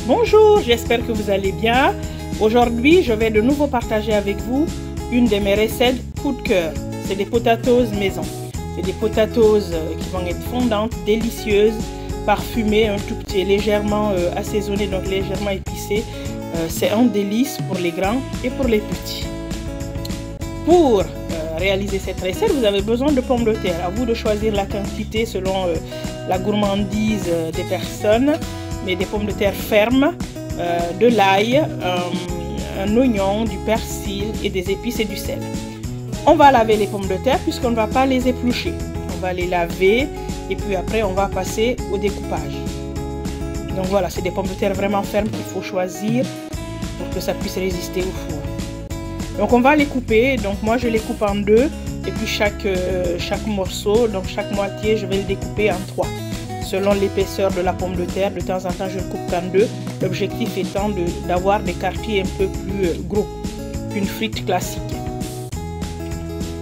Bonjour, j'espère que vous allez bien. Aujourd'hui, je vais de nouveau partager avec vous une de mes recettes coup de cœur. C'est des potatoes maison. C'est des potatoes qui vont être fondantes, délicieuses, parfumées, un tout petit, légèrement assaisonnées, donc légèrement épicées. C'est un délice pour les grands et pour les petits. Pour réaliser cette recette, vous avez besoin de pommes de terre. À vous de choisir la quantité selon la gourmandise des personnes, mais des pommes de terre fermes, de l'ail, un oignon, du persil et des épices et du sel. On va laver les pommes de terre puisqu'on ne va pas les éplucher. On va les laver et puis après on va passer au découpage. Donc voilà, c'est des pommes de terre vraiment fermes qu'il faut choisir pour que ça puisse résister au four. Donc on va les couper, donc moi je les coupe en deux et puis chaque morceau, donc chaque moitié je vais le découper en trois. Selon l'épaisseur de la pomme de terre, de temps en temps je le coupe en deux. L'objectif étant d'avoir des quartiers un peu plus gros qu'une frite classique.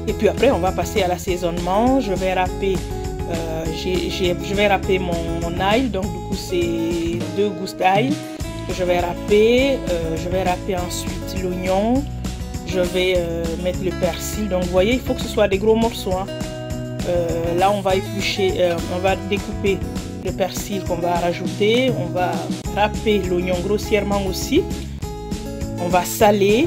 Et puis après on va passer à l'assaisonnement. Je vais râper, mon ail, donc du coup c'est 2 gousses d'ail que je vais râper. Je vais râper ensuite l'oignon. Je vais mettre le persil. Donc vous voyez, il faut que ce soit des gros morceaux. Hein. Là on va éplucher, on va découper le persil qu'on va rajouter. On va râper l'oignon grossièrement aussi. On va saler.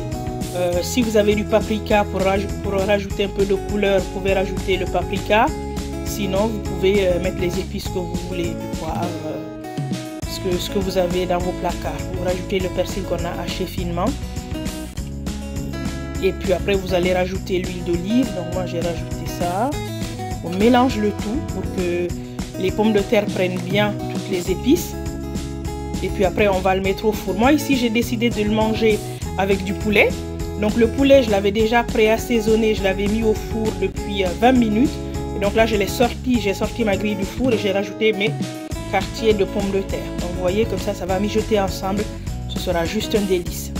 Si vous avez du paprika pour rajouter un peu de couleur, vous pouvez rajouter le paprika. Sinon vous pouvez mettre les épices que vous voulez, du poivre, ce que vous avez dans vos placards. Vous rajoutez le persil qu'on a haché finement. Et puis après vous allez rajouter l'huile d'olive. Donc moi j'ai rajouté ça. On mélange le tout pour que les pommes de terre prennent bien toutes les épices. Et puis après on va le mettre au four. Moi ici j'ai décidé de le manger avec du poulet. Donc le poulet je l'avais déjà pré-assaisonné. Je l'avais mis au four depuis 20 minutes. Et donc là je l'ai sorti. J'ai sorti ma grille du four et j'ai rajouté mes quartiers de pommes de terre. Donc vous voyez comme ça va mijoter ensemble. Ce sera juste un délice.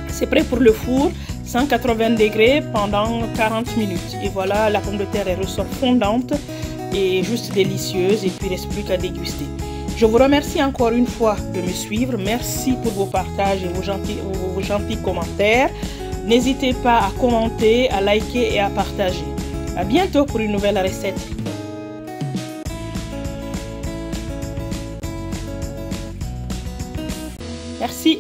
C'est prêt pour le four. 180 degrés pendant 40 minutes. Et voilà, la pomme de terre elle ressort fondante et juste délicieuse. Et puis il ne reste plus qu'à déguster. Je vous remercie encore une fois de me suivre. Merci pour vos partages et vos gentils commentaires. N'hésitez pas à commenter, à liker et à partager. À bientôt pour une nouvelle recette. Merci.